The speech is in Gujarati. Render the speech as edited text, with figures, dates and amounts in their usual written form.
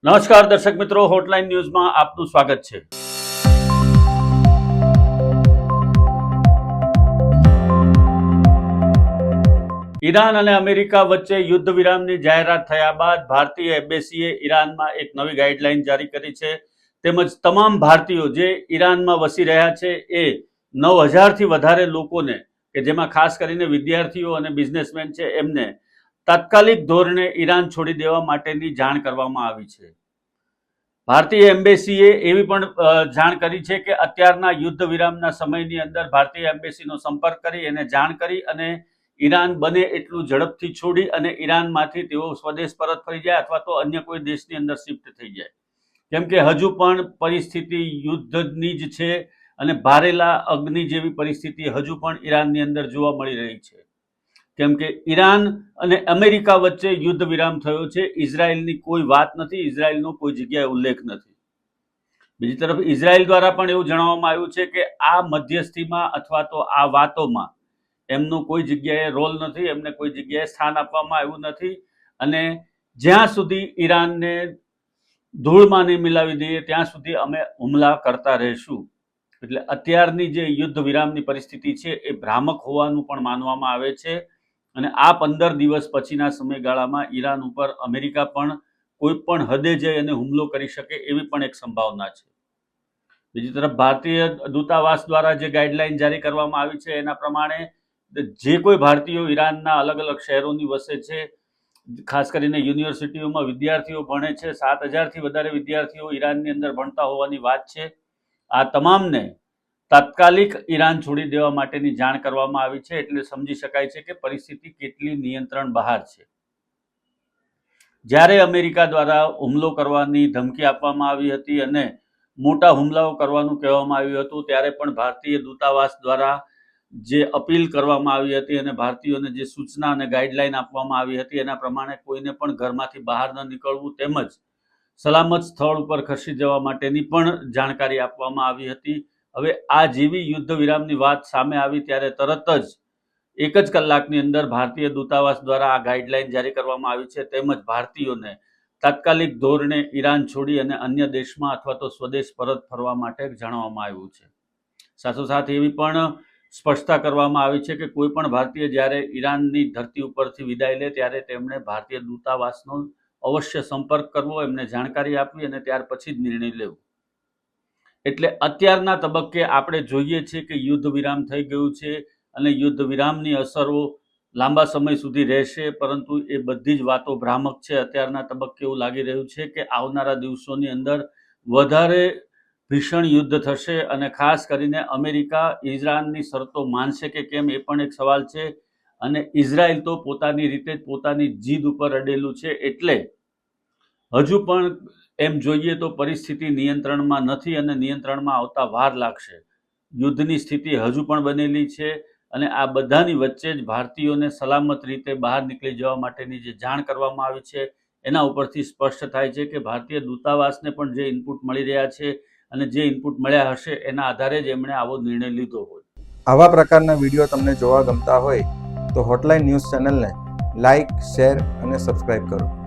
નમસ્કાર દર્શક મિત્રો, હોટલાઇન ન્યૂઝમાં આપનું સ્વાગત છે. ઈરાન અને અમેરિકા વચ્ચે યુદ્ધ વિરામની જાહેરાત થયા બાદ ભારતીય એમ્બેસીએ ઈરાનમાં એક નવી ગાઈડલાઈન જારી કરી છે. તેમજ તમામ ભારતીયો જે ઈરાનમાં વસી રહ્યા છે એ 9,000થી વધારે લોકોને, કે જેમાં ખાસ કરીને વિદ્યાર્થીઓ અને બિઝનેસમેન છે, એમને તાત્કાલિક ધોરણે ઈરાન છોડી દેવા માટેની જાણ કરવામાં આવી છે. ભારતીય એમ્બેસીએ એવી પણ જાણ કરી છે કે અત્યારના યુદ્ધ વિરામના સમયની અંદર ભારતીય એમ્બેસીનો સંપર્ક કરી એને જાણ કરી અને ઈરાન બને એટલું ઝડપથી છોડી અને ઈરાનમાંથી તેઓ સ્વદેશ પરત ફરી જાય અથવા તો અન્ય કોઈ દેશની અંદર શિફ્ટ થઈ જાય. કેમ કે હજુ પણ પરિસ્થિતિ યુદ્ધની જ છે અને ભારેલા અગ્નિ જેવી પરિસ્થિતિ હજુ પણ ઈરાનની અંદર જોવા મળી રહી છે. કેમ કે ઈરાન અને અમેરિકા વચ્ચે યુદ્ધ વિરામ થયો છે. ઇઝરાયલની કોઈ વાત નથી, ઇઝરાયલનો કોઈ જગ્યાએ ઉલ્લેખ નથી. બીજી તરફ ઇઝરાયલ દ્વારા પણ એવું જણાવવામાં આવ્યું છે કે આ મધ્યસ્થીમાં અથવા તો આ વાતોમાં એમનો કોઈ જગ્યાએ રોલ નથી, એમને કોઈ જગ્યાએ સ્થાન આપવામાં આવ્યું નથી અને જ્યાં સુધી ઈરાનને ધૂળમાં નહીં મિલાવી દઈએ ત્યાં સુધી અમે હુમલા કરતા રહીશું. એટલે અત્યારની જે યુદ્ધ વિરામની પરિસ્થિતિ છે એ ભ્રામક હોવાનું પણ માનવામાં આવે છે અને આ 15 દિવસ પછીના સમયગાળામાં ઈરાન ઉપર અમેરિકા પણ કોઈ પણ હદે જઈ અને હુમલો કરી શકે એવી પણ એક સંભાવના છે. બીજી તરફ ભારતીય દૂતાવાસ દ્વારા જે ગાઈડલાઈન જારી કરવામાં આવી છે એના પ્રમાણે જે કોઈ ભારતીયો ઈરાનના અલગ અલગ શહેરોની વસે છે, ખાસ કરીને યુનિવર્સિટીઓમાં વિદ્યાર્થીઓ ભણે છે, 7,000થી વધારે વિદ્યાર્થીઓ ઈરાનની અંદર ભણતા હોવાની વાત છે. આ તમામને તાત્કાલિક ઈરાન છોડી દેવા માટેની જાણ કરવામાં આવી છે. એટલે સમજી શકાય છે કે પરિસ્થિતિ કેટલી નિયંત્રણ બહાર છે. જ્યારે અમેરિકા દ્વારા હુમલો કરવાની ધમકી આપવામાં આવી હતી અને મોટા હુમલાઓ કરવાનું કહેવામાં આવ્યું હતું, ત્યારે પણ ભારતીય દૂતાવાસ દ્વારા જે અપીલ કરવામાં આવી હતી અને ભારતીયોને જે સૂચના અને ગાઈડલાઈન આપવામાં આવી હતી એના પ્રમાણે કોઈને પણ ઘરમાંથી બહાર ન નીકળવું તેમજ સલામત સ્થળ ઉપર ખસી જવા માટેની પણ જાણકારી આપવામાં આવી હતી. હવે આ જેવી યુદ્ધ વિરામની વાત સામે આવી ત્યારે તરત જ 1 જ કલાકની અંદર ભારતીય દૂતાવાસ દ્વારા આ ગાઈડલાઈન જારી કરવામાં આવી છે. તેમજ ભારતીયોને તાત્કાલિક ધોરણે ઈરાન છોડી અને અન્ય દેશમાં અથવા તો સ્વદેશ પરત ફરવા માટે જણાવવામાં આવ્યું છે. સાથોસાથ એવી પણ સ્પષ્ટતા કરવામાં આવી છે કે કોઈ પણ ભારતીય જ્યારે ઈરાનની ધરતી ઉપરથી વિદાય લે ત્યારે તેમણે ભારતીય દૂતાવાસનો અવશ્ય સંપર્ક કરવો, એમને જાણકારી આપવી અને ત્યાર પછી જ નિર્ણય લેવો. એટલે અત્યારના તબક્કે આપણે જોઈએ છીએ કે યુદ્ધ વિરામ થઈ ગયું છે અને યુદ્ધ વિરામની અસરો લાંબા સમય સુધી રહેશે, પરંતુ એ બધી જ વાતો ભ્રામક છે. અત્યારના તબક્કે એવું લાગી રહ્યું છે કે આવનારા દિવસોની અંદર વધારે ભીષણ યુદ્ધ થશે અને ખાસ કરીને અમેરિકા ઈરાનની શરતો માનશે કે કેમ એ પણ એક સવાલ છે. અને ઇઝરાયલ તો પોતાની રીતે જ પોતાની જીદ ઉપર અડેલું છે. એટલે હજુ પણ એમ જોઈએ તો પરિસ્થિતિ નિયંત્રણમાં નથી અને નિયંત્રણમાં આવતા વાર લાગશે. યુદ્ધની સ્થિતિ હજુ પણ બનેલી છે અને આ બધાની વચ્ચે જ ભારતીયોને સલામત રીતે બહાર નીકળી જવા માટેની જે જાણ કરવામાં આવી છે એના ઉપરથી સ્પષ્ટ થાય છે કે ભારતીય દૂતાવાસને પણ જે ઇનપુટ મળી રહ્યા છે અને જે ઇનપુટ મળ્યા હશે એના આધારે જ એમણે આવો નિર્ણય લીધો હોય. આવા પ્રકારના વિડીયો તમને જોવા ગમતા હોય તો હોટલાઇન ન્યૂઝ ચેનલને લાઇક, શેર અને સબસ્ક્રાઇબ કરો.